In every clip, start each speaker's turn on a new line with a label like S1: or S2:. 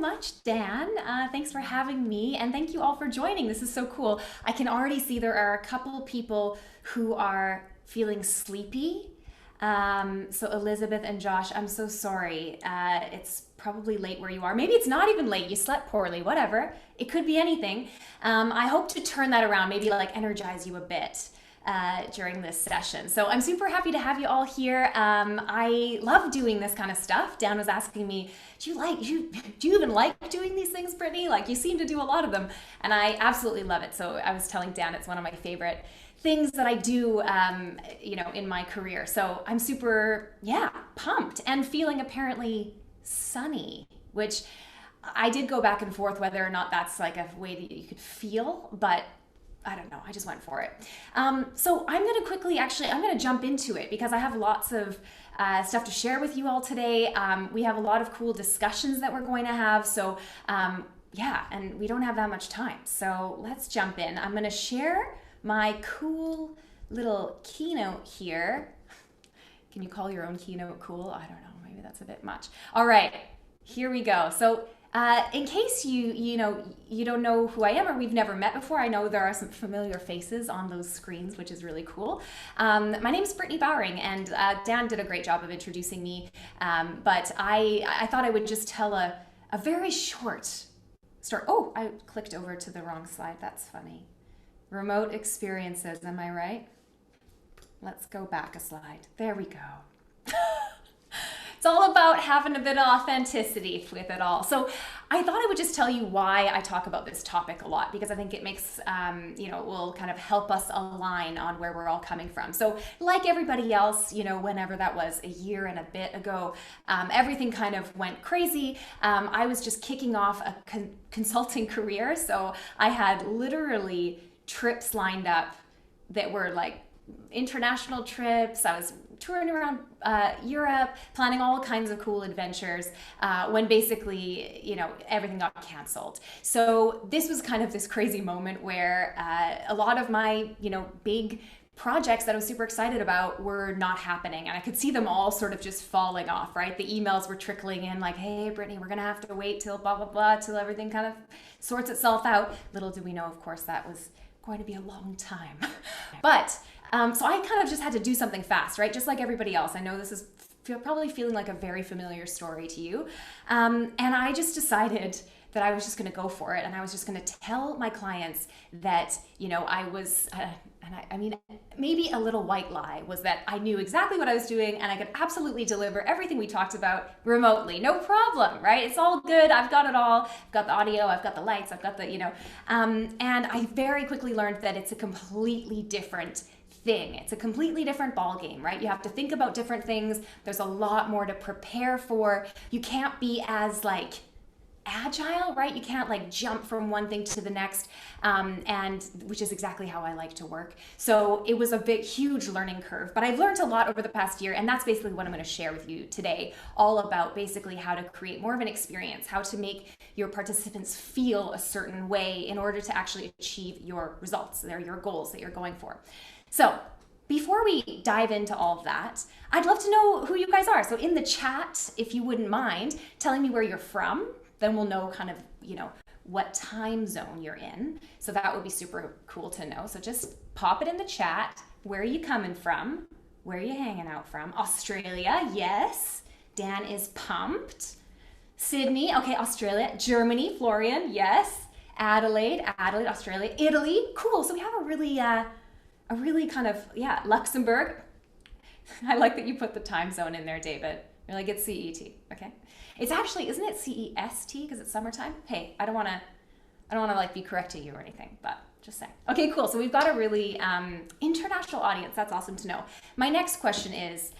S1: much, Dan. Thanks for having me, and thank you all for joining. This is so cool. I can already see there are a couple of people who are feeling sleepy. So Elizabeth and Josh, I'm so sorry. It's probably late where you are. Maybe it's not even late. You slept poorly, whatever. It could be anything. I hope to turn that around, maybe like energize you a bit during this session. So I'm super happy to have you all here. I love doing this kind of stuff. Dan was asking me, do you even like doing these things, Brittni? Like, you seem to do a lot of them. And I absolutely love it. So I was telling Dan it's one of my favorite things that I do, in my career. So I'm super, pumped and feeling apparently sunny, which I did go back and forth whether or not that's like a way that you could feel, but I don't know. I just went for it. So I'm going to jump into it because I have lots of stuff to share with you all today. We have a lot of cool discussions that we're going to have. So and we don't have that much time. So let's jump in. I'm going to share my cool little keynote here. Can you call your own keynote cool? I don't know. Maybe that's a bit much. All right, here we go. So in case you don't know who I am or we've never met before, I know there are some familiar faces on those screens, which is really cool. My name is Brittni Bowering, and Dan did a great job of introducing me, but I thought I would just tell a very short story. Oh, I clicked over to the wrong slide. That's funny. Remote experiences, am I right? Let's go back a slide. There we go. It's all about having a bit of authenticity with it all. So I thought I would just tell you why I talk about this topic a lot, because I think it makes, will kind of help us align on where we're all coming from. So like everybody else, whenever that was a year and a bit ago, everything kind of went crazy. I was just kicking off a consulting career. So I had literally trips lined up that were like international trips. I was touring around Europe, planning all kinds of cool adventures when basically, everything got canceled. So this was kind of this crazy moment where a lot of my, big projects that I was super excited about were not happening. And I could see them all sort of just falling off, right? The emails were trickling in like, hey, Brittni, we're going to have to wait till blah, blah, blah, till everything kind of sorts itself out. Little did we know, of course, that was going to be a long time. But so I kind of just had to do something fast, right? Just like everybody else. I know this is probably feeling like a very familiar story to you. And I just decided that I was just going to go for it. And I was just going to tell my clients that, I was, maybe a little white lie was that I knew exactly what I was doing and I could absolutely deliver everything we talked about remotely. No problem, right? It's all good. I've got it all. I've got the audio. I've got the lights. I've got the, and I very quickly learned that it's a completely different thing. It's a completely different ball game, right? You have to think about different things. There's a lot more to prepare for. You can't be as agile, right? You can't jump from one thing to the next, and which is exactly how I like to work. So it was a huge learning curve, but I've learned a lot over the past year, and that's basically what I'm going to share with you today, all about basically how to create more of an experience, how to make your participants feel a certain way in order to actually achieve your results. They're your goals that you're going for. So before we dive into all of that, I'd love to know who you guys are. So in the chat, if you wouldn't mind telling me where you're from, then we'll know kind of, what time zone you're in. So that would be super cool to know. So just pop it in the chat. Where are you coming from? Where are you hanging out from? Australia, yes. Dan is pumped. Sydney, okay, Australia. Germany, Florian, yes. Adelaide, Australia. Italy, cool. So we have a really kind of, Luxembourg. I like that you put the time zone in there, David. You're like, it's CET, okay? It's actually, isn't it CEST because it's summertime? Hey, I don't want to be correcting you or anything, but just saying. Okay, cool. So we've got a really international audience. That's awesome to know. My next question is,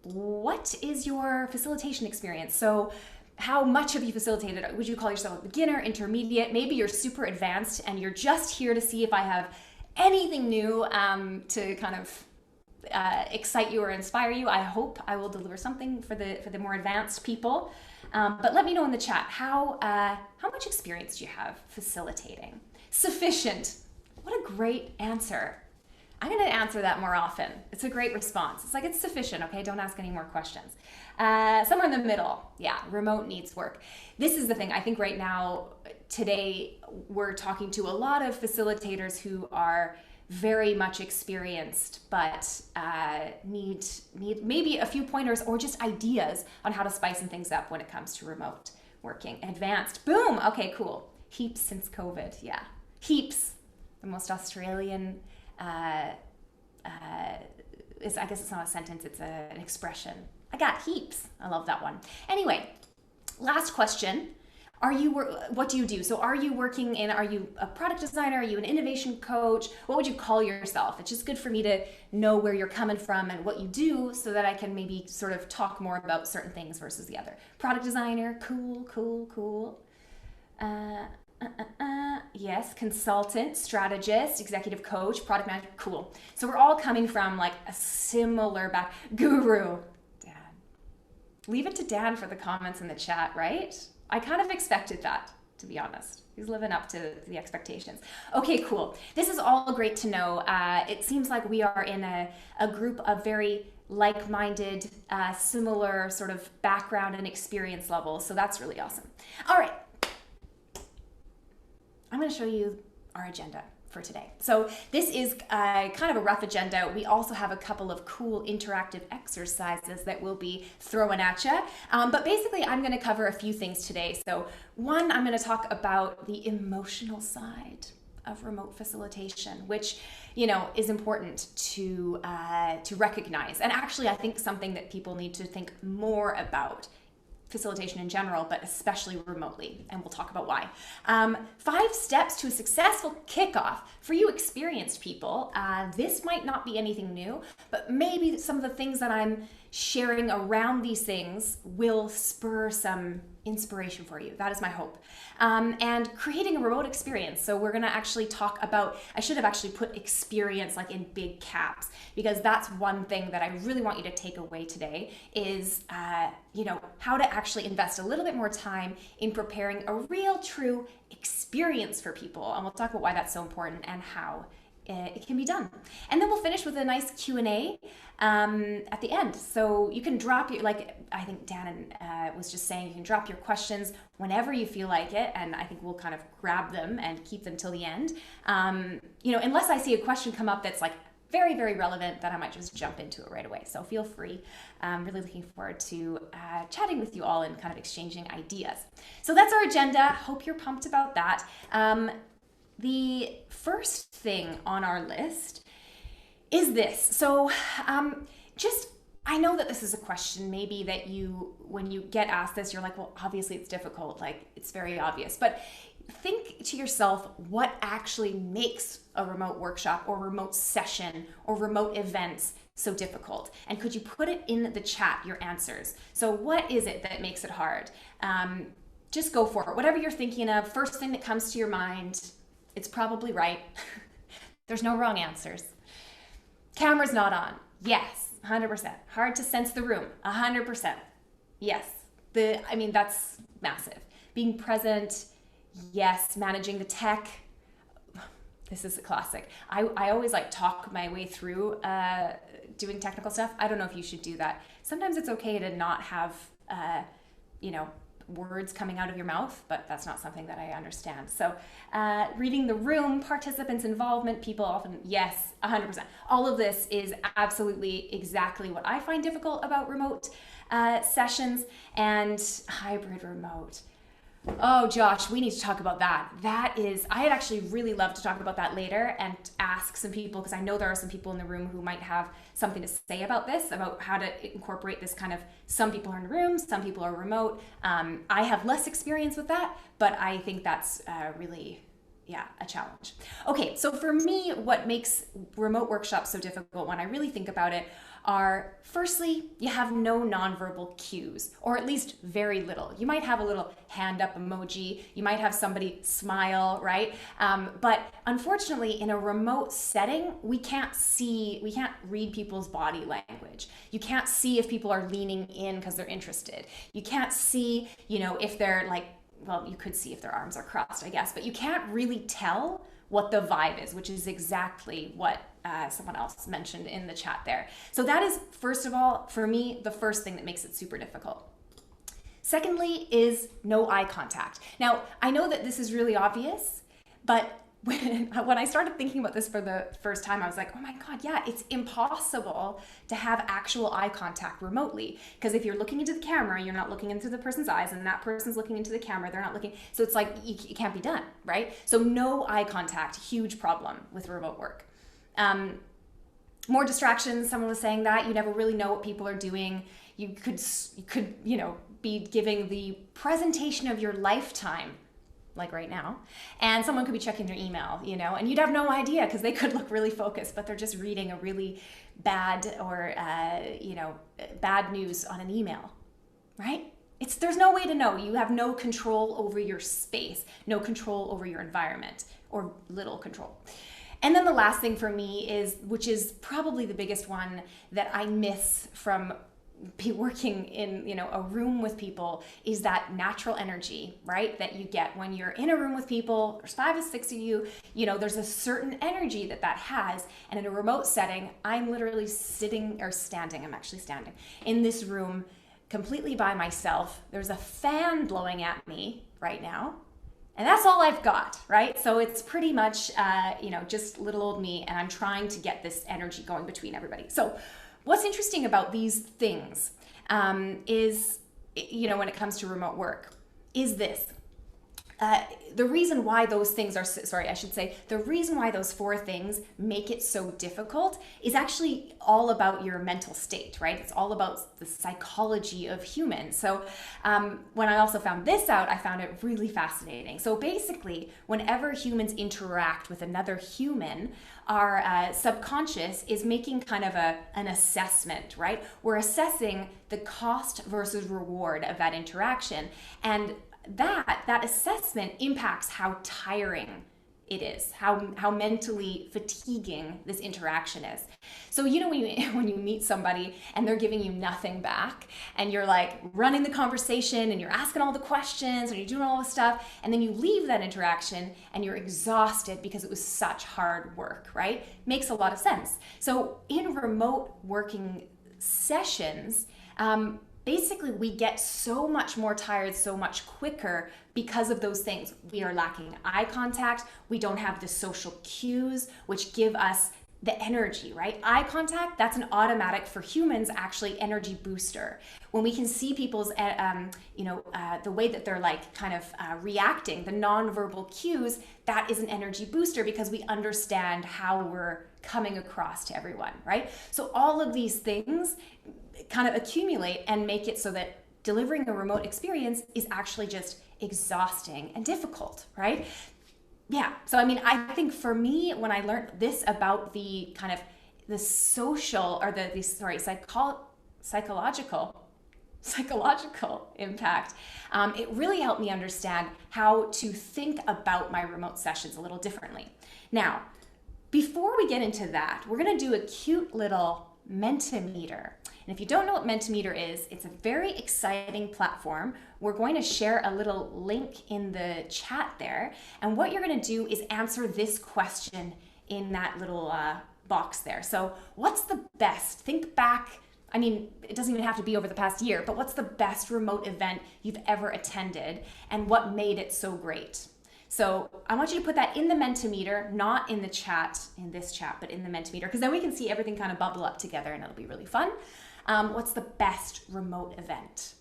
S1: what is your facilitation experience? So how much have you facilitated? Would you call yourself a beginner, intermediate? Maybe you're super advanced and you're just here to see if I have anything new to kind of excite you or inspire you. I hope I will deliver something for the more advanced people. But let me know in the chat how much experience do you have facilitating? Sufficient. What a great answer. I'm going to answer that more often. It's a great response. It's like, it's sufficient, okay? Don't ask any more questions. Somewhere in the middle, yeah, remote needs work. This is the thing. I think right now, today, we're talking to a lot of facilitators who are very much experienced, but need maybe a few pointers or just ideas on how to spice things up when it comes to remote working. Advanced, boom, okay, cool. Heaps since COVID, yeah, heaps. The most Australian, I guess it's not a sentence, it's an expression. I got heaps. I love that one. Anyway, last question. What do you do? So are you a product designer? Are you an innovation coach? What would you call yourself? It's just good for me to know where you're coming from and what you do so that I can maybe sort of talk more about certain things versus the other. Product designer, cool. Yes, consultant, strategist, executive coach, product manager, cool. So we're all coming from like a similar guru. Dan. Leave it to Dan for the comments in the chat, right? I kind of expected that, to be honest. He's living up to the expectations. Okay, cool. This is all great to know. It seems like we are in a group of very like-minded, similar sort of background and experience levels. So that's really awesome. All right. I'm going to show you our agenda for today. So this is kind of a rough agenda. We also have a couple of cool interactive exercises that we'll be throwing at you. But basically, I'm going to cover a few things today. So one, I'm going to talk about the emotional side of remote facilitation, which, you know, is important to recognize. And actually, I think something that people need to think more about facilitation in general, but especially remotely, and we'll talk about why. 5 steps to a successful kickoff. For you experienced people, this might not be anything new, but maybe some of the things that I'm sharing around these things will spur some inspiration for you. That is my hope. And creating a remote experience. So we're gonna actually talk about, I should have actually put experience like in big caps, because that's one thing that I really want you to take away today is, you know, how to actually invest a little bit more time in preparing a real true experience for people. And we'll talk about why that's so important and how it can be done. And then we'll finish with a nice Q&A at the end. So you can drop your, like I think Dan was just saying, you can drop your questions whenever you feel like it. And I think we'll kind of grab them and keep them till the end. You know, unless I see a question come up that's like very, very relevant, then I might just jump into it right away. So feel free. I'm really looking forward to chatting with you all and kind of exchanging ideas. So that's our agenda. Hope you're pumped about that. The first thing on our list is this. So I know that this is a question maybe that when you get asked this, you're like, well, obviously it's difficult. Like, it's very obvious. But think to yourself, what actually makes a remote workshop or remote session or remote events so difficult? And could you put it in the chat, your answers? So what is it that makes it hard? Just go for it. Whatever you're thinking of, first thing that comes to your mind, it's probably right. There's no wrong answers. Camera's not on. Yes, 100%. Hard to sense the room. 100%. Yes. That's massive. Being present. Yes. Managing the tech. This is a classic. I always like talk my way through doing technical stuff. I don't know if you should do that. Sometimes it's okay to not have, words coming out of your mouth, but that's not something that I understand. So reading the room, participants' involvement, people often, yes, 100%. All of this is absolutely exactly what I find difficult about remote sessions and hybrid remote. Oh, Josh, we need to talk about that. I'd actually really love to talk about that later and ask some people, because I know there are some people in the room who might have something to say about this, about how to incorporate this kind of, some people are in the room, some people are remote. I have less experience with that, but I think that's really, a challenge. Okay, so for me, what makes remote workshops so difficult when I really think about it are, firstly, you have no nonverbal cues, or at least very little. You might have a little hand up emoji, you might have somebody smile, right? But unfortunately, in a remote setting, we can't read people's body language. You can't see if people are leaning in because they're interested. You can't see, if they're like, well, you could see if their arms are crossed, I guess, but you can't really tell what the vibe is, which is exactly what someone else mentioned in the chat there. So that is, first of all, for me, the first thing that makes it super difficult. Secondly is no eye contact. Now, I know that this is really obvious, but when I started thinking about this for the first time, I was like, oh my God, yeah, it's impossible to have actual eye contact remotely. Because if you're looking into the camera, you're not looking into the person's eyes, and that person's looking into the camera, they're not looking. So it's like, it can't be done, right? So no eye contact, huge problem with remote work. More distractions, someone was saying that. You never really know what people are doing. You could, be giving the presentation of your lifetime, like right now, and someone could be checking their email, and you'd have no idea because they could look really focused, but they're just reading a really bad or, bad news on an email, right? There's no way to know. You have no control over your space, no control over your environment, or little control. And then the last thing for me is, which is probably the biggest one that I miss from be working in a room with people, is that natural energy, right, that you get when you're in a room with people. There's 5 or 6 of you, there's a certain energy that has. And in a remote setting, I'm literally I'm actually standing in this room completely by myself. There's a fan blowing at me right now, and that's all I've got, right? So it's pretty much just little old me, and I'm trying to get this energy going between everybody. So what's interesting about these things is, when it comes to remote work, is this. The reason why those things are, the reason why those 4 things make it so difficult is actually all about your mental state, right? It's all about the psychology of humans. So when I also found this out, I found it really fascinating. So basically, whenever humans interact with another human, our subconscious is making kind of an assessment, right? We're assessing the cost versus reward of that interaction. And that assessment impacts how tiring it is, how mentally fatiguing this interaction is. So when you meet somebody and they're giving you nothing back, and you're like running the conversation and you're asking all the questions and you're doing all the stuff, and then you leave that interaction and you're exhausted because it was such hard work, right? Makes a lot of sense. So in remote working sessions, basically, we get so much more tired so much quicker because of those things. We are lacking eye contact. We don't have the social cues, which give us the energy, right? Eye contact, that's an automatic, for humans, actually energy booster. When we can see people's, the way that they're reacting, the nonverbal cues, that is an energy booster because we understand how we're coming across to everyone, right? So all of these things kind of accumulate and make it so that delivering a remote experience is actually just exhausting and difficult, right? Yeah. So, I think for me, when I learned this about the kind of the social or psychological impact, it really helped me understand how to think about my remote sessions a little differently. Now, before we get into that, we're going to do a cute little Mentimeter. And if you don't know what Mentimeter is, it's a very exciting platform. We're going to share a little link in the chat there. And what you're going to do is answer this question in that little box there. So what's the best? Think back. It doesn't even have to be over the past year, but what's the best remote event you've ever attended, and what made it so great? So I want you to put that in the Mentimeter, not in the chat, in this chat, but in the Mentimeter, because then we can see everything kind of bubble up together and it'll be really fun. What's the best remote event?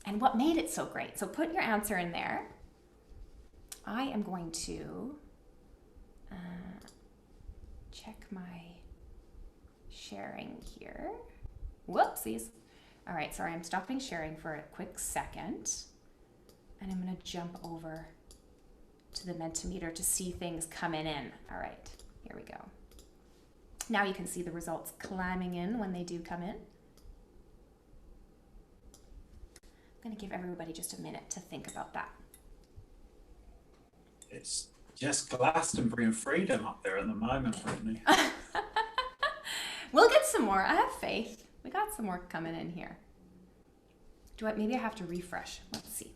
S1: And what made it so great? So put your answer in there. I am going to check my sharing here. Whoopsies. All right, sorry, I'm stopping sharing for a quick second. And I'm gonna jump over to the Mentimeter to see things coming in. All right, here we go. Now you can see the results climbing in when they do come in. I'm going to give everybody just a minute to think about that.
S2: It's just Glastonbury and freedom up there at the moment, Brittni.
S1: We'll get some more. I have faith. We got some more coming in here. Maybe I have to refresh. Let's see.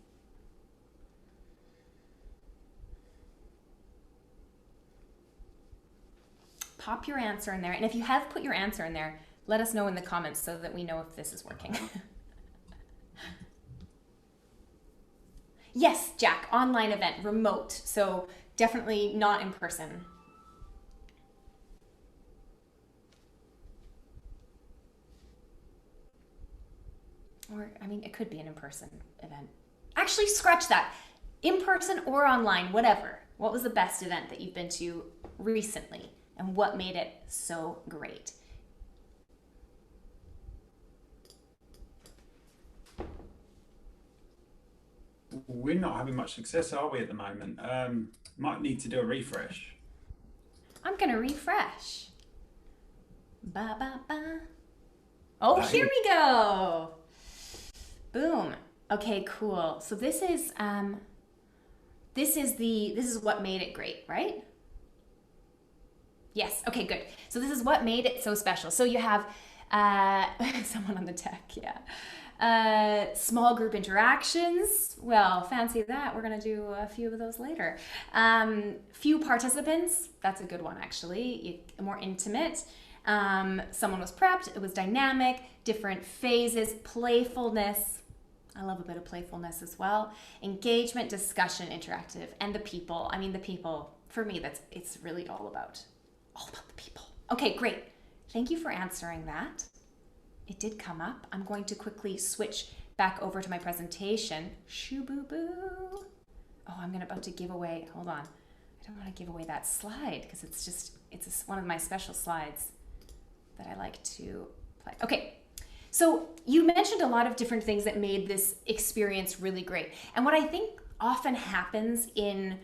S1: pop your answer in there. And if you have put your answer in there, let us know in the comments so that we know if this is working. Yes, Jack, online event, remote. So definitely not in person. Or, I mean, it could be an in-person event. Actually, scratch that. In person or online, whatever. What was the best event that you've been to recently? And what made it so great?
S2: We're not having much success, are we, at the moment? Might need to do a refresh.
S1: I'm going to refresh. Ba, ba, ba. Oh, here we go. Boom. Okay, cool. So this is what made it great, right? Yes. Okay, good. So this is what made it so special. So you have someone on the tech, yeah. Small group interactions. Well, fancy that. We're gonna do a few of those later. Few participants. That's a good one, actually. More intimate. Someone was prepped. It was dynamic. Different phases. Playfulness. I love a bit of playfulness as well. Engagement, discussion, interactive, and the people. I mean, the people. For me, it's really all about the people. Okay, great. Thank you for answering that. It did come up. I'm going to quickly switch back over to my presentation. Shoo boo boo. Oh, I'm about to give away. Hold on. I don't want to give away that slide because it's one of my special slides that I like to play. Okay. So you mentioned a lot of different things that made this experience really great. And what I think often happens in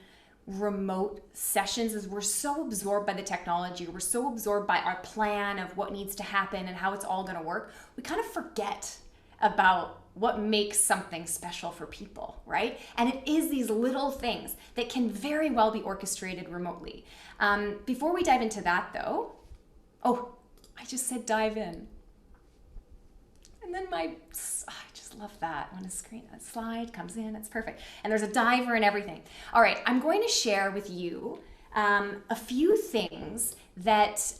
S1: remote sessions is we're so absorbed by the technology, we're so absorbed by our plan of what needs to happen and how it's all going to work, we kind of forget about what makes something special for people, right? And it is these little things that can very well be orchestrated remotely. Before we dive into that though, oh, I just said dive in. And then I just love that when a slide comes in, it's perfect. And there's a diver and everything. All right, I'm going to share with you a few things that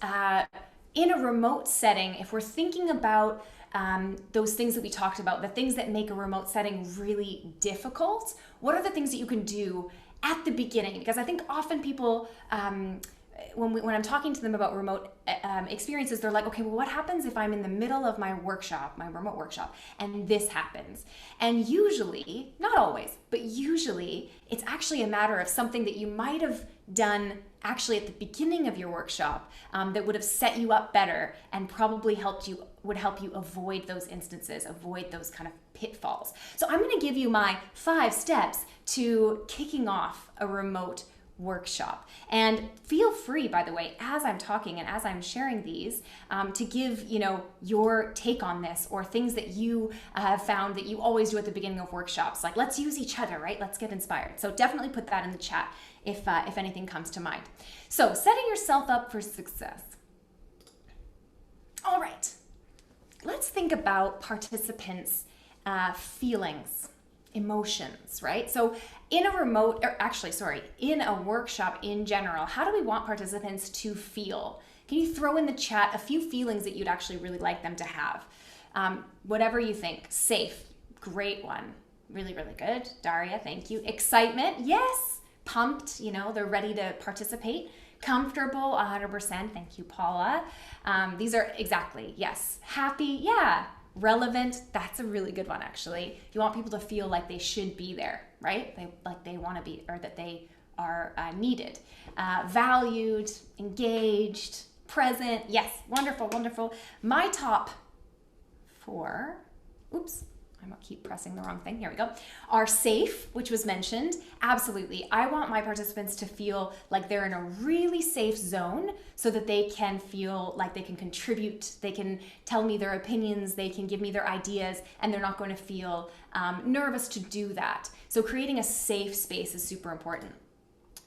S1: in a remote setting, if we're thinking about those things that we talked about, the things that make a remote setting really difficult, what are the things that you can do at the beginning? Because I think often people, when I'm talking to them about remote experiences, they're like, okay, well, what happens if I'm in the middle of my workshop, my remote workshop, and this happens? And usually, not always, but usually it's actually a matter of something that you might have done actually at the beginning of your workshop that would have set you up better and probably would help you avoid those instances, avoid those kind of pitfalls. So I'm going to give you my 5 steps to kicking off a remote workshop. And feel free, by the way, as I'm talking and as I'm sharing these, to give your take on this or things that you have found that you always do at the beginning of workshops. Like, let's use each other, right? Let's get inspired. So definitely put that in the chat if anything comes to mind. So setting yourself up for success. All right, let's think about participants' feelings, emotions, right? So in a workshop in general, how do we want participants to feel? Can you throw in the chat a few feelings that you'd actually really like them to have? Whatever you think. Safe, great one. Really, really good. Daria, thank you. Excitement, yes. Pumped, they're ready to participate. Comfortable, 100%. Thank you, Paula. These are exactly, yes. Happy, yeah. Relevant, that's a really good one, actually. You want people to feel like they should be there, right? They want to be, or that they are needed. Valued, engaged, present. Yes, wonderful, wonderful. My top 4, oops, I might keep pressing the wrong thing. Here we go. Are safe, which was mentioned. Absolutely. I want my participants to feel like they're in a really safe zone so that they can feel like they can contribute, they can tell me their opinions, they can give me their ideas, and they're not going to feel nervous to do that. So creating a safe space is super important.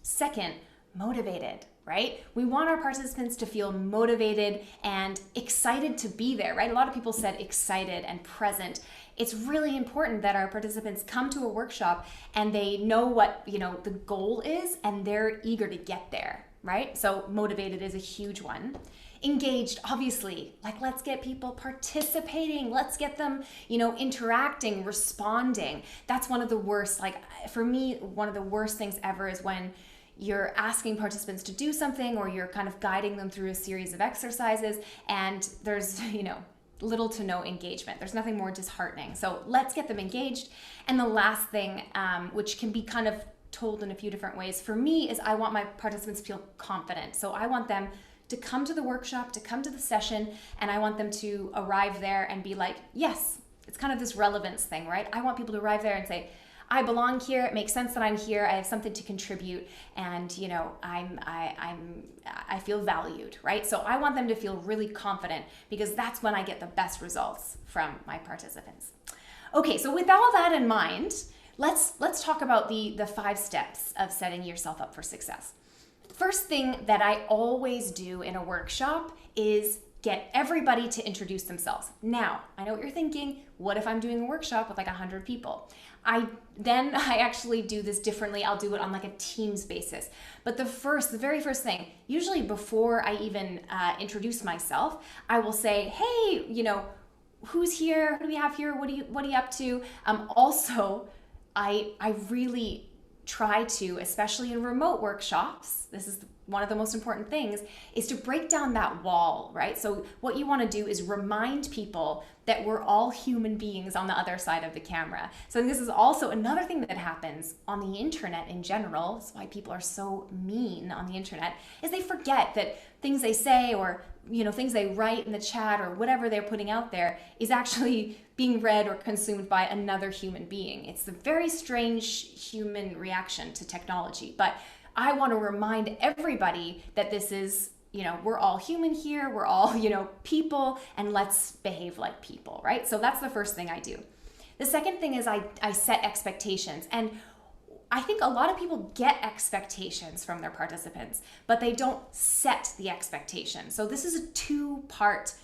S1: Second, motivated, right? We want our participants to feel motivated and excited to be there, right? A lot of people said excited and present. It's really important that our participants come to a workshop and they know what, the goal is and they're eager to get there, right? So motivated is a huge one. Engaged, obviously, like let's get people participating, let's get them, interacting, responding. That's one of the worst, like for me, one of the worst things ever is when you're asking participants to do something or you're kind of guiding them through a series of exercises and there's, little to no engagement. There's nothing more disheartening. So let's get them engaged. And the last thing, which can be kind of told in a few different ways for me, is I want my participants to feel confident. So I want them to come to the workshop, to come to the session, and I want them to arrive there and be like, yes, it's kind of this relevance thing, right? I want people to arrive there and say, I belong here. It makes sense that I'm here. I have something to contribute, and I feel valued, right? So I want them to feel really confident because that's when I get the best results from my participants. Okay, so with all that in mind, let's talk about the 5 steps of setting yourself up for success. First thing that I always do in a workshop is get everybody to introduce themselves. Now, I know what you're thinking. What if I'm doing a workshop with like 100 people? I actually do this differently. I'll do it on like a Teams basis. But the very first thing, usually before I even introduce myself, I will say, hey, who's here? Who do we have here? What are you up to? Also, I really try to, especially in remote workshops, this is one of the most important things, is to break down that wall, right? So what you want to do is remind people that we're all human beings on the other side of the camera. So this is also another thing that happens on the internet in general. That's why people are so mean on the internet, is they forget that things they say or things they write in the chat or whatever they're putting out there is actually being read or consumed by another human being. It's a very strange human reaction to technology, but I want to remind everybody that this is, we're all human here, we're all, people, and let's behave like people, right? So that's the first thing I do. The second thing is I set expectations. And I think a lot of people get expectations from their participants, but they don't set the expectation. So this is a 2-part,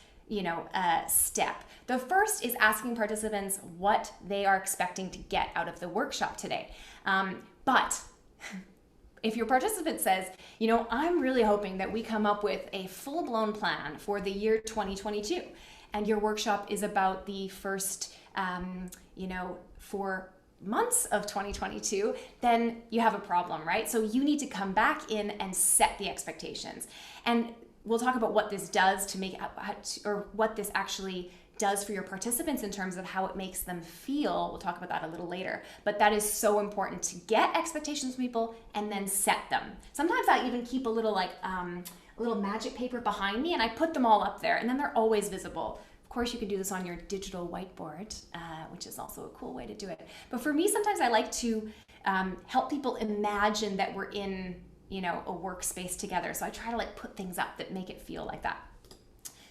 S1: step. The first is asking participants what they are expecting to get out of the workshop today. But if your participant says, I'm really hoping that we come up with a full-blown plan for the year 2022, and your workshop is about the first, 4 months of 2022, then you have a problem, right? So you need to come back in and set the expectations. And we'll talk about what this does to make, or what this actually does for your participants in terms of how it makes them feel. We'll talk about that a little later. But that is so important to get expectations from people and then set them. Sometimes I even keep a little magic paper behind me and I put them all up there and then they're always visible. Of course, you can do this on your digital whiteboard, which is also a cool way to do it. But for me, sometimes I like to help people imagine that we're in, a workspace together. So I try to put things up that make it feel like that.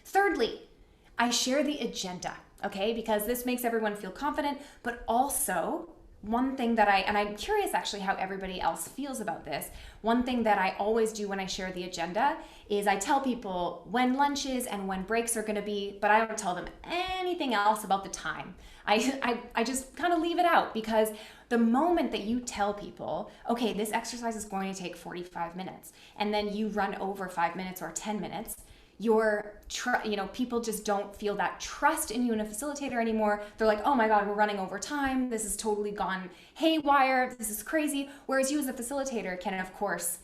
S1: Thirdly, I share the agenda, okay? Because this makes everyone feel confident, but also one thing that I'm curious actually how everybody else feels about this. One thing that I always do when I share the agenda is I tell people when lunch is and when breaks are gonna be, but I don't tell them anything else about the time. I just kind of leave it out, because the moment that you tell people, okay, this exercise is going to take 45 minutes, and then you run over 5 minutes or 10 minutes, people just don't feel that trust in you in a facilitator anymore. They're like, oh my God, we're running over time. This has totally gone haywire. This is crazy. Whereas you as a facilitator can, of course,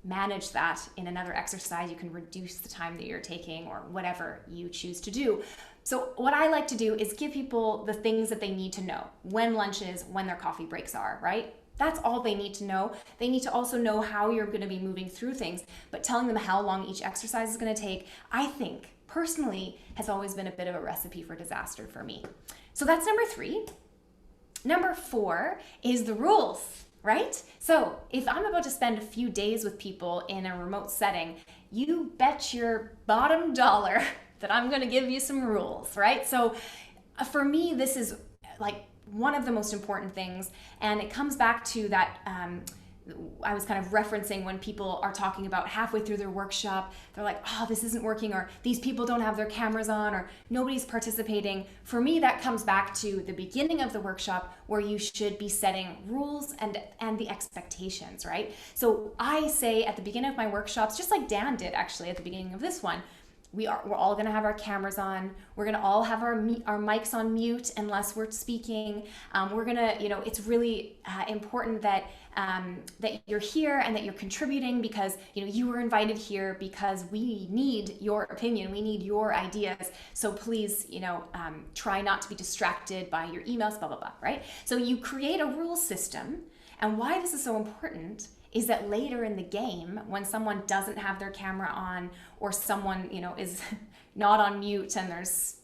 S1: manage that in another exercise. You can reduce the time that you're taking or whatever you choose to do. So what I like to do is give people the things that they need to know: when lunch is, when their coffee breaks are, right? That's all they need to know. They need to also know how you're going to be moving through things, but telling them how long each exercise is going to take, I think, personally, has always been a bit of a recipe for disaster for me. So that's number 3. Number 4 is the rules, right? So if I'm about to spend a few days with people in a remote setting, you bet your bottom dollar that I'm going to give you some rules, right? So for me, this is one of the most important things, and it comes back to that I was kind of referencing when people are talking about halfway through their workshop, they're like, oh, this isn't working, or these people don't have their cameras on, or nobody's participating. For me, that comes back to the beginning of the workshop, where you should be setting rules and the expectations, right? So I say at the beginning of my workshops, just like Dan did actually at the beginning of this one, we're all going to have our cameras on. We're going to all have our mics on mute unless we're speaking. We're going to, it's really important that that you're here and that you're contributing, because you were invited here because we need your opinion, we need your ideas. So please, try not to be distracted by your emails, blah blah blah. Right? So you create a rule system, and why this is so important is that later in the game, when someone doesn't have their camera on, or someone, is not on mute, and there's,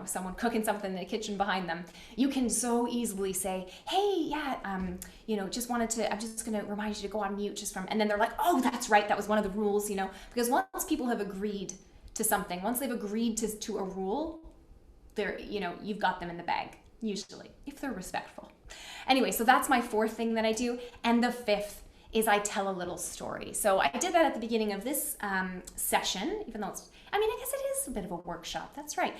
S1: someone cooking something in the kitchen behind them, you can so easily say, hey, yeah, I'm just gonna remind you to go on mute and then they're like, oh, that's right, that was one of the rules, because once people have agreed to something, once they've agreed to a rule, they're, you've got them in the bag, usually, if they're respectful. Anyway, so that's my fourth thing that I do. And the fifth is I tell a little story. So I did that at the beginning of this session, even though I guess it is a bit of a workshop, that's right,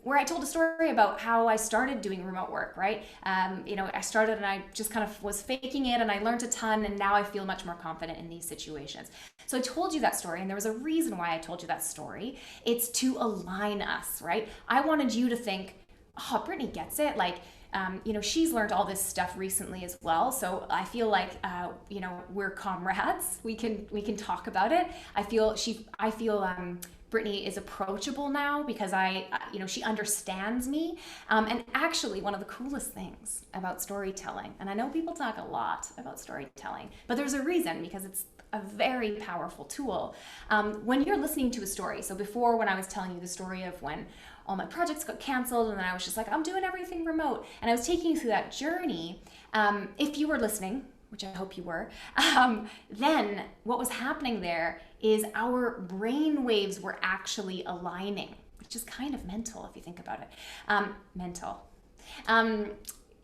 S1: where I told a story about how I started doing remote work, right? I started and I just kind of was faking it, and I learned a ton, and now I feel much more confident in these situations. So I told you that story, and there was a reason why I told you that story. It's to align us, right? I wanted you to think, oh, Brittni gets it, like, she's learned all this stuff recently as well. So I feel like, we're comrades. We can talk about it. I feel Brittni is approachable now because she understands me. And actually, one of the coolest things about storytelling, and I know people talk a lot about storytelling, but there's a reason, because it's a very powerful tool. When you're listening to a story, so before, when I was telling you the story of when all my projects got canceled, and then I was just like, I'm doing everything remote, and I was taking you through that journey, if you were listening, which I hope you were, then what was happening there is our brain waves were actually aligning, which is kind of mental if you think about it.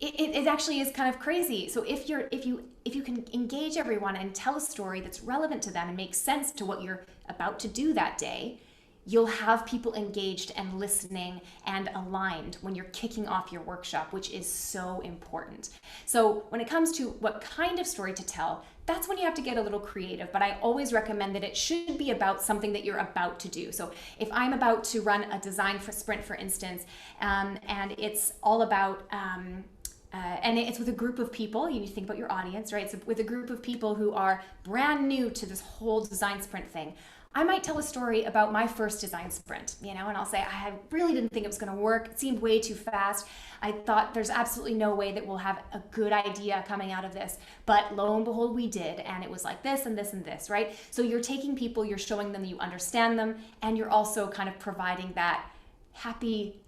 S1: It actually is kind of crazy. So if you can engage everyone and tell a story that's relevant to them and makes sense to what you're about to do that day, you'll have people engaged and listening and aligned when you're kicking off your workshop, which is so important. So when it comes to what kind of story to tell, that's when you have to get a little creative, but I always recommend that it should be about something that you're about to do. So if I'm about to run a design for sprint, for instance, and it's all about, and it's with a group of people, you need to think about your audience, right? So with a group of people who are brand new to this whole design sprint thing, I might tell a story about my first design sprint, and I'll say, I really didn't think it was going to work. It seemed way too fast. I thought there's absolutely no way that we'll have a good idea coming out of this. But lo and behold, we did. And it was like this and this and this, right? So you're taking people, you're showing them you understand them, and you're also kind of providing that happy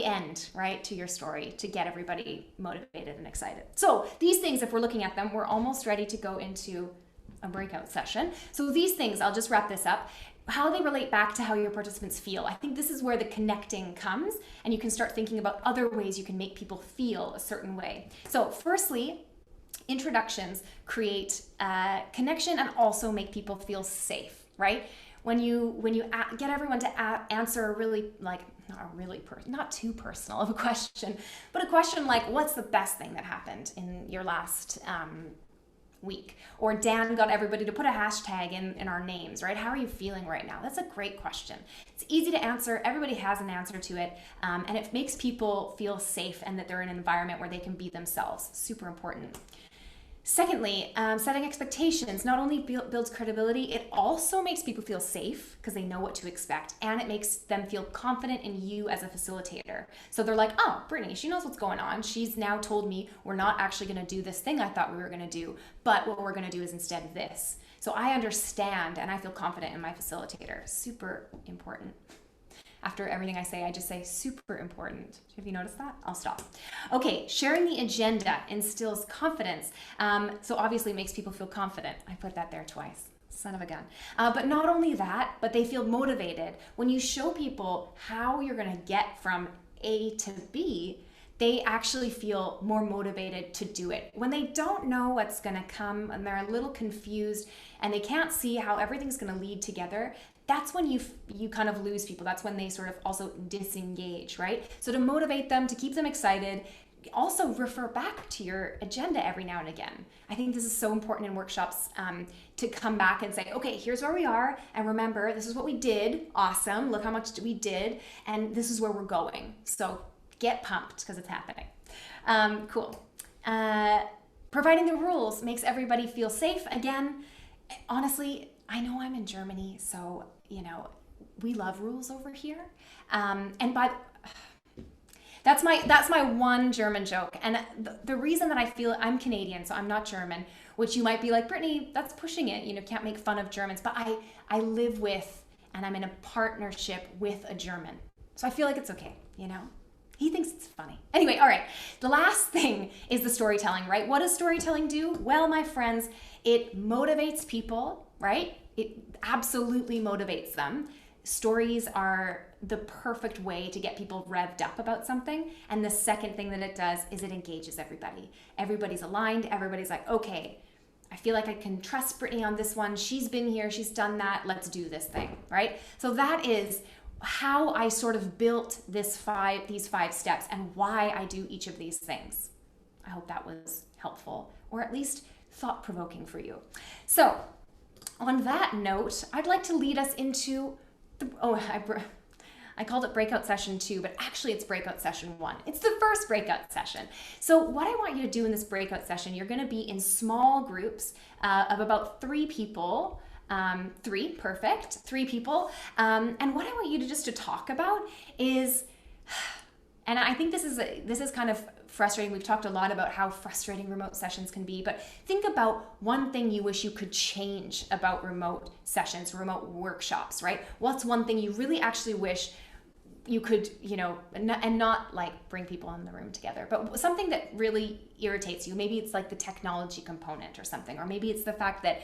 S1: end, right, to your story to get everybody motivated and excited. So these things, if we're looking at them, we're almost ready to go into a breakout session. So these things, I'll just wrap this up, how they relate back to how your participants feel. I think this is where the connecting comes, and you can start thinking about other ways you can make people feel a certain way. So firstly, introductions create connection and also make people feel safe, right? When you get everyone to answer a really, like, not too personal of a question, but a question like, what's the best thing that happened in your last week? Or Dan got everybody to put a hashtag in our names, right? How are you feeling right now? That's a great question. It's easy to answer. Everybody has an answer to it. And it makes people feel safe and that they're in an environment where they can be themselves. Super important. Secondly, setting expectations not only builds credibility, it also makes people feel safe because they know what to expect, and it makes them feel confident in you as a facilitator. So they're like, oh, Brittni, she knows what's going on. She's now told me we're not actually going to do this thing I thought we were going to do, but what we're going to do is instead this. So I understand and I feel confident in my facilitator. Super important. After everything I say, I just say super important. Have you noticed that? I'll stop. Okay, sharing the agenda instills confidence. So obviously it makes people feel confident. I put that there twice. Son of a gun. But not only that, but they feel motivated. When you show people how you're going to get from A to B, they actually feel more motivated to do it. When they don't know what's going to come and they're a little confused and they can't see how everything's going to lead together, that's when you kind of lose people. That's when they sort of also disengage, right? So to motivate them, to keep them excited, also refer back to your agenda every now and again. I think this is so important in workshops, to come back and say, okay, here's where we are. And remember, this is what we did. Awesome. Look how much we did. And this is where we're going. So get pumped because it's happening. Cool. Providing the rules makes everybody feel safe. Again, honestly, I know I'm in Germany, so, we love rules over here. And that's my one German joke. And the reason that I feel, I'm Canadian, so I'm not German, which you might be like, Brittni, that's pushing it. Can't make fun of Germans. But I live with, and I'm in a partnership with a German. So I feel like it's okay, He thinks it's funny. Anyway, all right. The last thing is the storytelling, right? What does storytelling do? Well, my friends, it motivates people, right? It absolutely motivates them. Stories are the perfect way to get people revved up about something. And the second thing that it does is it engages everybody. Everybody's aligned. Everybody's like, okay, I feel like I can trust Brittni on this one. She's been here. She's done that. Let's do this thing, right? So that is how I sort of built these 5 steps and why I do each of these things. I hope that was helpful, or at least thought-provoking for you. So on that note, I'd like to lead us into I called it Breakout Session 2, but actually it's Breakout Session 1. It's the first breakout session. So what I want you to do in this breakout session, you're going to be in small groups of about 3 people. 3 people. And what I want you to just to talk about is, and I think this is kind of frustrating. We've talked a lot about how frustrating remote sessions can be, but think about one thing you wish you could change about remote sessions, remote workshops, right? What's one thing you really actually wish you could, and not like bring people in the room together, but something that really irritates you. Maybe it's like the technology component or something, or maybe it's the fact that,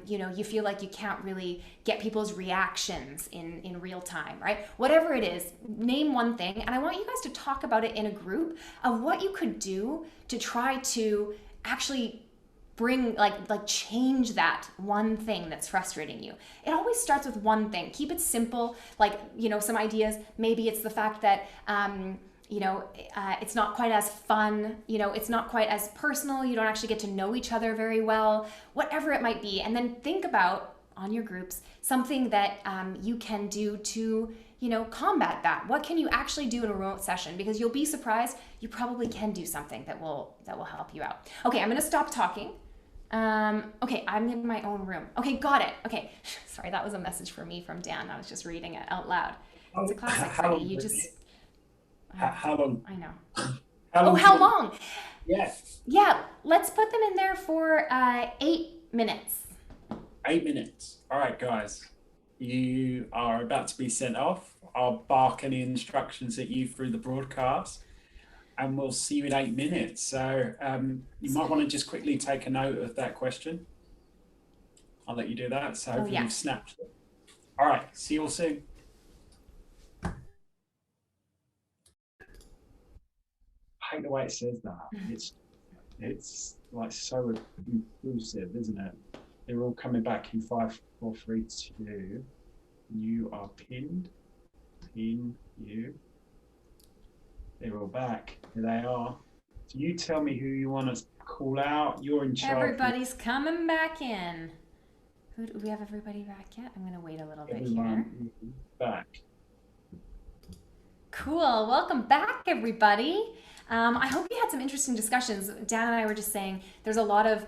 S1: you feel like you can't really get people's reactions in real time, right? Whatever it is, name one thing. And I want you guys to talk about it in a group of what you could do to try to actually bring, change that one thing that's frustrating you. It always starts with one thing. Keep it simple, some ideas. Maybe it's the fact that, it's not quite as fun, it's not quite as personal. You don't actually get to know each other very well, whatever it might be. And then think about, on your groups, something that you can do to, combat that. What can you actually do in a remote session? Because you'll be surprised, you probably can do something that will help you out. Okay, I'm gonna stop talking. Okay, I'm in my own room. Okay, got it. Okay, sorry, that was a message for me from Dan. I was just reading it out loud. It's a classic.
S2: How long?
S1: You just,
S2: How long?
S1: I know.
S2: How
S1: Oh,
S2: long?
S1: how long?
S2: Yes.
S1: Yeah, let's put them in there for 8 minutes.
S2: 8 minutes. All right, guys. You are about to be sent off. I'll bark any instructions at you through the broadcast, and we'll see you in 8 minutes. So you might want to just quickly take a note of that question. I'll let you do that. So hopefully you've snapped it. All right. See you all soon. I hate the way it says that. It's like so inclusive, isn't it? They're all coming back in 5, 4, 3, 2. You are pinned. Pin you. They're all back. Here they are. So you tell me who you want to call out. You're in charge.
S1: Everybody's coming back in. Do we have everybody back yet? I'm going to wait a little bit here.
S2: Everyone back.
S1: Cool. Welcome back, everybody. I hope you had some interesting discussions. Dan and I were just saying there's a lot of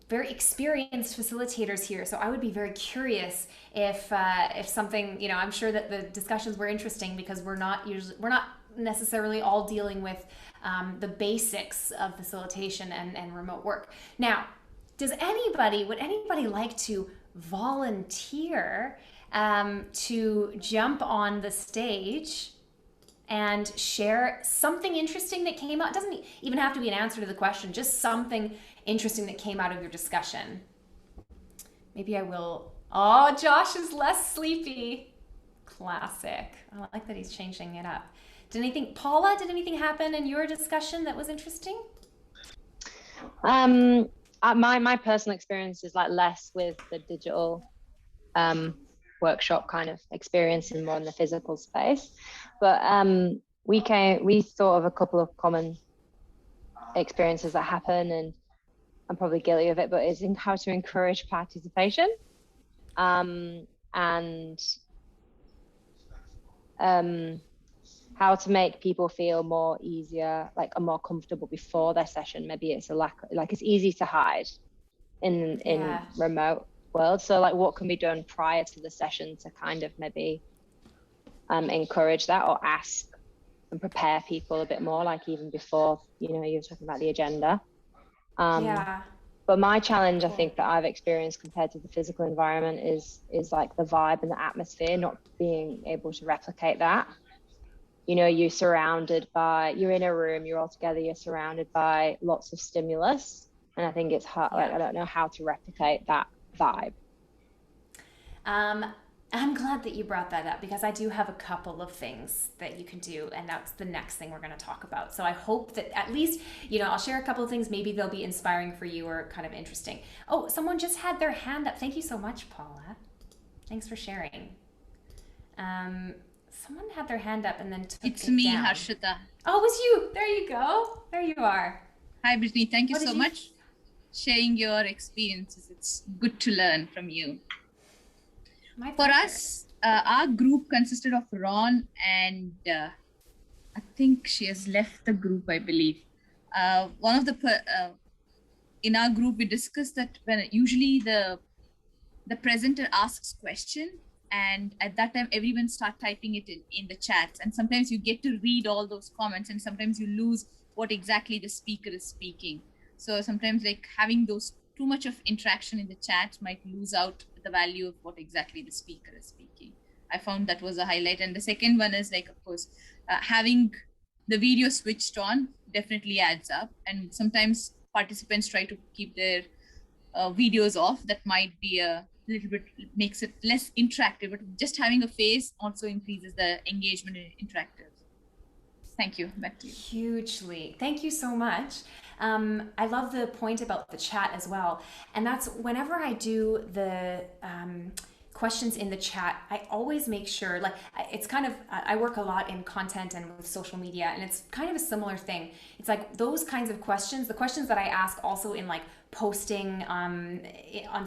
S1: very experienced facilitators here, so I would be very curious if something, I'm sure that the discussions were interesting because we're not necessarily all dealing with the basics of facilitation and remote work. Now, would anybody like to volunteer to jump on the stage and share something interesting that came out? It doesn't even have to be an answer to the question, just something interesting that came out of your discussion. Maybe I will. Oh, Josh is less sleepy. Classic. I like that he's changing it up. Paula, did anything happen in your discussion that was interesting?
S3: My personal experience is like less with the digital um workshop kind of experience and more in the physical space. But we thought of a couple of common experiences that happen, and I'm probably guilty of it, but it's in how to encourage participation, and how to make people feel more easier, like more comfortable before their session. Maybe it's a lack, like it's easy to hide in
S1: Yeah.
S3: remote world. So like what can be done prior to the session to kind of maybe encourage that, or ask and prepare people a bit more, like even before, you know, you're talking about the agenda.
S1: Yeah.
S3: But my challenge, I
S1: Cool.
S3: think, that I've experienced compared to the physical environment is like the vibe and the atmosphere, not being able to replicate that. You know, you're in a room, you're all together, you're surrounded by lots of stimulus. And I think it's hard, like,
S1: Yeah.
S3: I don't know how to replicate that vibe.
S1: Um, I'm glad that you brought that up because I do have a couple of things that you can do, and that's the next thing we're going to talk about. So I hope that at least, I'll share a couple of things. Maybe they'll be inspiring for you or kind of interesting. Oh, someone just had their hand up. Thank you so much, Paula. Thanks for sharing. Someone had their hand up and then took
S4: It's
S1: it
S4: me,
S1: down.
S4: Harshita.
S1: Oh, it was you. There you go. There you are.
S4: Hi, Brittni. Thank you
S1: What did
S4: so
S1: you?
S4: much sharing your experiences. It's good to learn from you.
S1: My
S4: For
S1: pleasure.
S4: us, our group consisted of Ron and I think she has left the group, I believe. One of in our group, we discussed that when usually the presenter asks question, and at that time everyone start typing it in the chats, and sometimes you get to read all those comments, and sometimes you lose what exactly the speaker is speaking. So sometimes like having those too much of interaction in the chat might lose out the value of what exactly the speaker is speaking. I found that was a highlight. And the second one is like, of course, having the video switched on definitely adds up, and sometimes participants try to keep their videos off. That might be a little bit, makes it less interactive, but just having a face also increases the engagement and interactive. Thank you. Back to you.
S1: Hugely. Thank you so much. I love the point about the chat as well. And that's whenever I do the questions in the chat, I always make sure, like, it's kind of, I work a lot in content and with social media, and it's kind of a similar thing. It's like those kinds of questions, the questions that I ask also in like posting on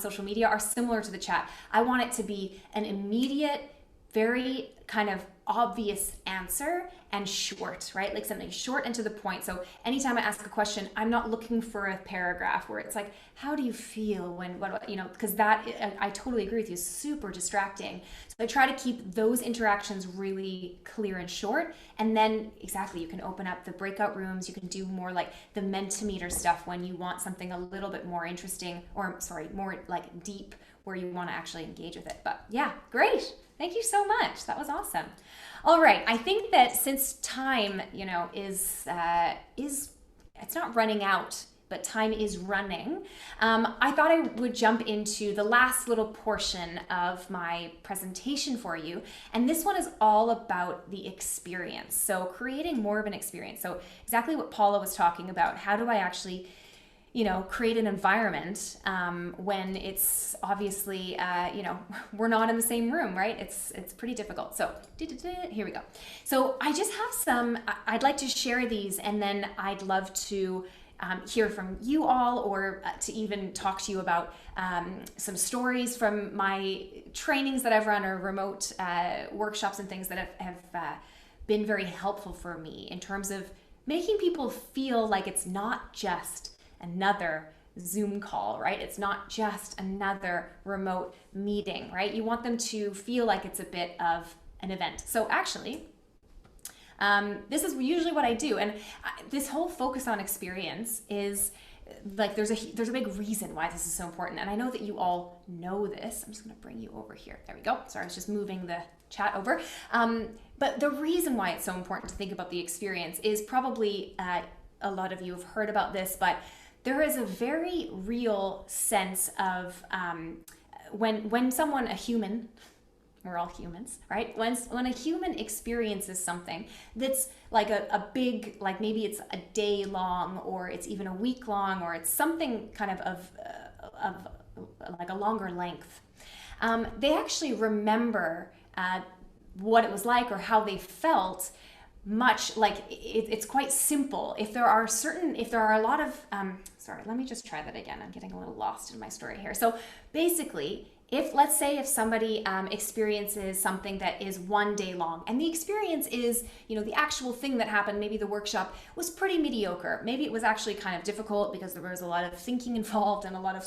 S1: social media are similar to the chat. I want it to be an immediate, very kind of obvious answer and short, right? Like something short and to the point. So anytime I ask a question, I'm not looking for a paragraph where it's like, how do you feel when, what, because that, I totally agree with you, super distracting. So I try to keep those interactions really clear and short. And then exactly, you can open up the breakout rooms. You can do more like the Mentimeter stuff when you want something a little bit more interesting, or sorry, more like deep, where you want to actually engage with it. But yeah, great. Thank you so much. That was awesome. All right, I think that since time, is it's not running out, but time is running. I thought I would jump into the last little portion of my presentation for you, and this one is all about the experience. So creating more of an experience. So exactly what Paula was talking about. How do I actually create an environment when it's obviously, we're not in the same room, right? It's pretty difficult. So here we go. So I just have I'd like to share these, and then I'd love to hear from you all, or to even talk to you about some stories from my trainings that I've run, or remote workshops and things that have been very helpful for me in terms of making people feel like it's not just another Zoom call, right? It's not just another remote meeting, right? You want them to feel like it's a bit of an event. So actually, this is usually what I do, and this whole focus on experience is like there's a big reason why this is so important, and I know that you all know this. I'm just going to bring you over here. There we go. Sorry, I was just moving the chat over. But the reason why it's so important to think about the experience is probably a lot of you have heard about this, but there is a very real sense of when someone, a human, we're all humans, right? When a human experiences something that's like a big, like maybe it's a day long, or it's even a week long, or it's something kind of like a longer length, they actually remember what it was like or how they felt. Much like it's quite simple. If there are a lot of, sorry, let me just try that again. I'm getting a little lost in my story here. So basically, let's say if somebody experiences something that is one day long, and the experience is, the actual thing that happened, maybe the workshop was pretty mediocre. Maybe it was actually kind of difficult because there was a lot of thinking involved and a lot of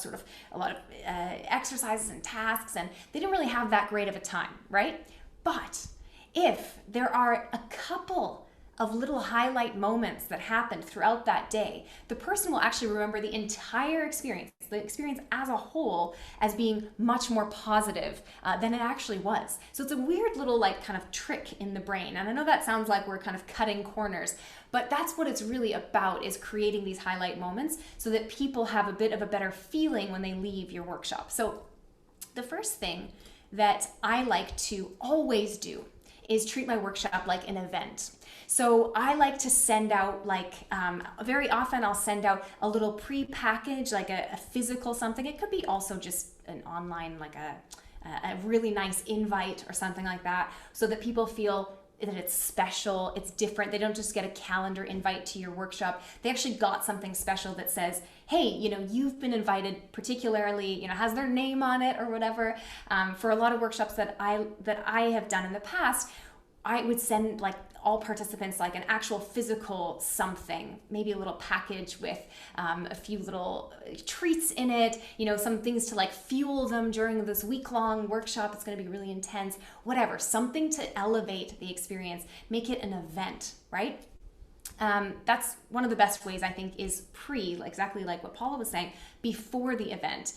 S1: exercises and tasks, and they didn't really have that great of a time, right? But if there are a couple of little highlight moments that happened throughout that day, the person will actually remember the entire experience, the experience as a whole, as being much more positive than it actually was. So it's a weird little like kind of trick in the brain. And I know that sounds like we're kind of cutting corners, but that's what it's really about, is creating these highlight moments so that people have a bit of a better feeling when they leave your workshop. So the first thing that I like to always do is treat my workshop like an event. So I like to send out very often I'll send out a little pre-package, like a physical something. It could be also just an online, like a really nice invite or something like that, so that people feel that it's special, it's different. They don't just get a calendar invite to your workshop. They actually got something special that says, hey, you've been invited, particularly, has their name on it or whatever. For a lot of workshops that I have done in the past, I would send like all participants like an actual physical something, maybe a little package with a few little treats in it, some things to like fuel them during this week-long workshop. It's going to be really intense, whatever, something to elevate the experience, make it an event, right? That's one of the best ways, I think, is exactly like what Paula was saying, before the event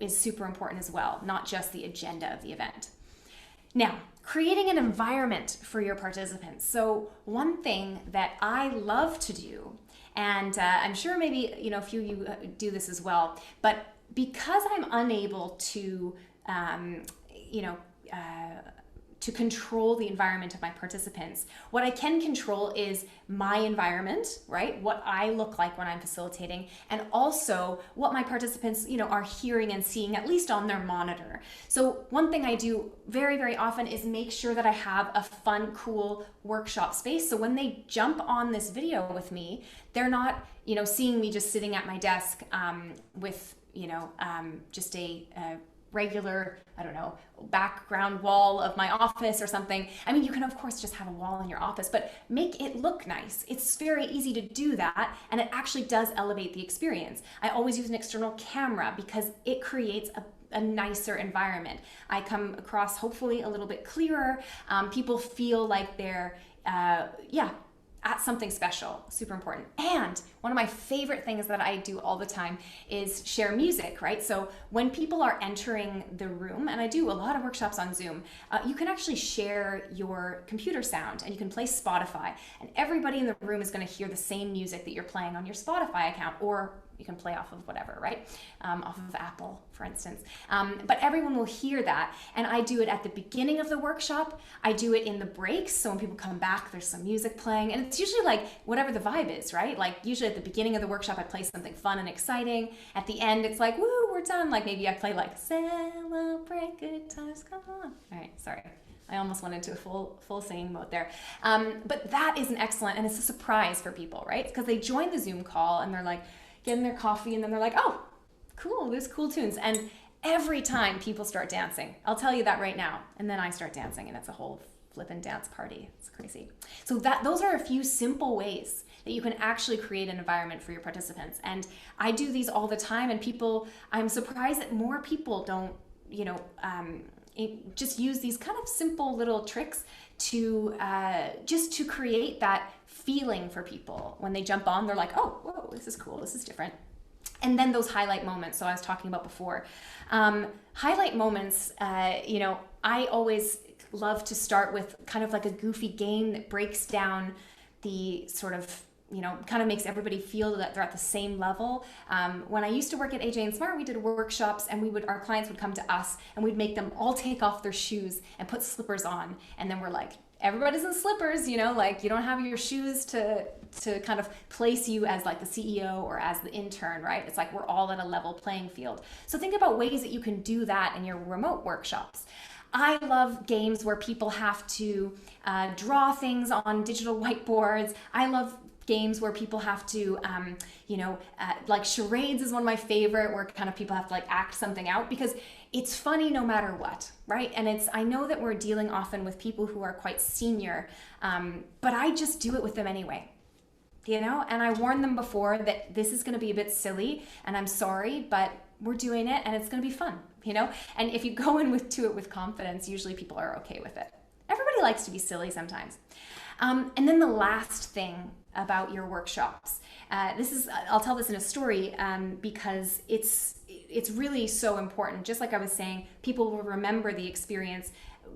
S1: is super important as well, not just the agenda of the event. Now, creating an environment for your participants. So one thing that I love to do, and I'm sure maybe a few of you do this as well, but because I'm unable to to control the environment of my participants, what I can control is my environment, right? What I look like when I'm facilitating, and also what my participants, are hearing and seeing, at least on their monitor. So one thing I do very, very often is make sure that I have a fun, cool workshop space. So when they jump on this video with me, they're not, seeing me just sitting at my desk with, just a regular, background wall of my office or something. I mean, you can of course just have a wall in your office, but make it look nice. It's very easy to do that, and it actually does elevate the experience. I always use an external camera because it creates a nicer environment. I come across hopefully a little bit clearer. People feel like they're, at something special, super important. And one of my favorite things that I do all the time is share music, right? So when people are entering the room, and I do a lot of workshops on Zoom, you can actually share your computer sound, and you can play Spotify, and everybody in the room is going to hear the same music that you're playing on your Spotify account, or you can play off of whatever, right? Off of Apple, for instance. But everyone will hear that. And I do it at the beginning of the workshop. I do it in the breaks. So when people come back, there's some music playing. And it's usually like whatever the vibe is, right? Like usually at the beginning of the workshop, I play something fun and exciting. At the end, it's like, woo, we're done. Like maybe I play like, celebrate good times, come on. All right, sorry. I almost went into a full singing mode there. But that is an excellent, and it's a surprise for people, right? Because they join the Zoom call and they're like, getting their coffee, and then they're like, oh, cool, there's cool tunes. And every time people start dancing, I'll tell you that right now, and then I start dancing, and it's a whole flippin' dance party. It's crazy. So those are a few simple ways that you can actually create an environment for your participants. And I do these all the time, and I'm surprised that more people don't, just use these kind of simple little tricks to just to create that feeling for people. When they jump on, they're like, oh, whoa, this is cool, this is different. And then those highlight moments, so I was talking about before. Highlight moments, I always love to start with kind of like a goofy game that breaks down the sort of kind of makes everybody feel that they're at the same level. When I used to work at AJ and Smart, we did workshops, and our clients would come to us, and we'd make them all take off their shoes and put slippers on, and then we're like, everybody's in slippers, like you don't have your shoes to kind of place you as like the CEO or as the intern, right? It's like we're all at a level playing field. So think about ways that you can do that in your remote workshops. I love games where people have to draw things on digital whiteboards. I love games where people have to, like charades is one of my favorite, where kind of people have to like act something out, because it's funny no matter what, right? And I know that we're dealing often with people who are quite senior, but I just do it with them anyway. And I warned them before that this is going to be a bit silly, and I'm sorry, but we're doing it and it's going to be fun, And if you go to it with confidence, usually people are okay with it. Everybody likes to be silly sometimes. And then the last thing about your workshops, I'll tell this in a story because it's really so important. Just like I was saying, people will remember the experience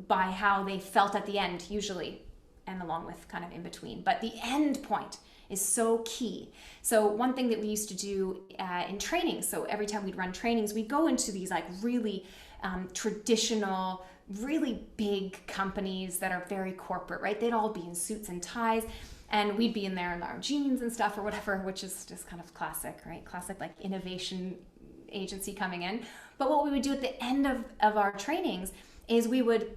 S1: by how they felt at the end, usually, and along with kind of in between. But the end point is so key. So one thing that we used to do in training, so every time we'd run trainings, we'd go into these like really traditional, really big companies that are very corporate, right? They'd all be in suits and ties, and we'd be in there in our jeans and stuff or whatever, which is just kind of classic, right? Classic like innovation agency coming in. But what we would do at the end of our trainings is we would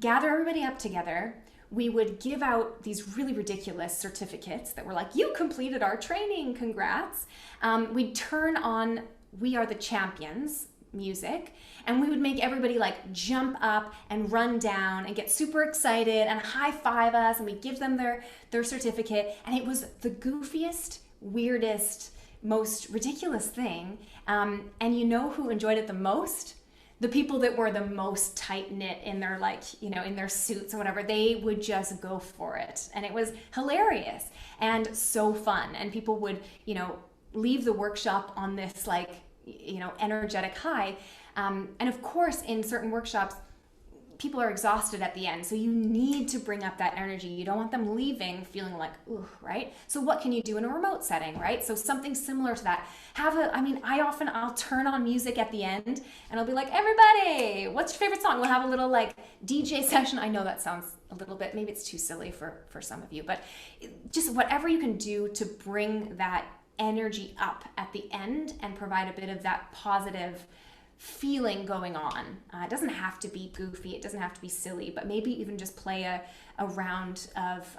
S1: gather everybody up together. We would give out these really ridiculous certificates that were like, you completed our training, congrats. We'd turn on We Are the Champions music, and we would make everybody like jump up and run down and get super excited and high five us, and we'd give them their certificate. And it was the goofiest, weirdest, most ridiculous thing. And you know who enjoyed it the most? The people that were the most tight-knit in their in their suits or whatever. They would just go for it. And it was hilarious and so fun. And people would, leave the workshop on this energetic high. And of course, in certain workshops, people are exhausted at the end. So you need to bring up that energy. You don't want them leaving feeling like, ooh, right? So what can you do in a remote setting, right? So something similar to that. I'll turn on music at the end, and I'll be like, everybody, what's your favorite song? We'll have a little DJ session. I know that sounds a little bit, maybe it's too silly for some of you, but just whatever you can do to bring that energy up at the end and provide a bit of that positive feeling going on. It doesn't have to be goofy, it doesn't have to be silly, but maybe even just play a round of,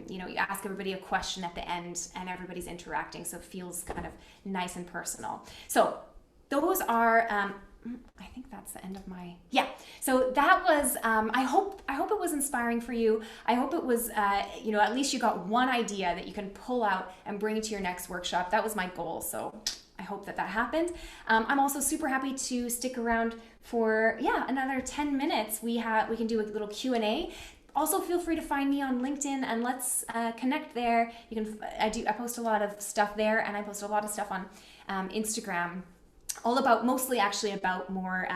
S1: you ask everybody a question at the end and everybody's interacting, so it feels kind of nice and personal. So those are, I think that's the end of my, so that was, I hope it was inspiring for you. I hope it was, at least you got one idea that you can pull out and bring to your next workshop. That was my goal, so I hope that happened. I'm also super happy to stick around for another 10 minutes. We can do a little Q&A. Also, feel free to find me on LinkedIn and let's connect there. I post a lot of stuff there, and I post a lot of stuff on Instagram, mostly about more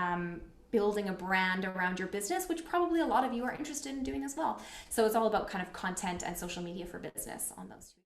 S1: building a brand around your business, which probably a lot of you are interested in doing as well. So it's all about kind of content and social media for business on those two.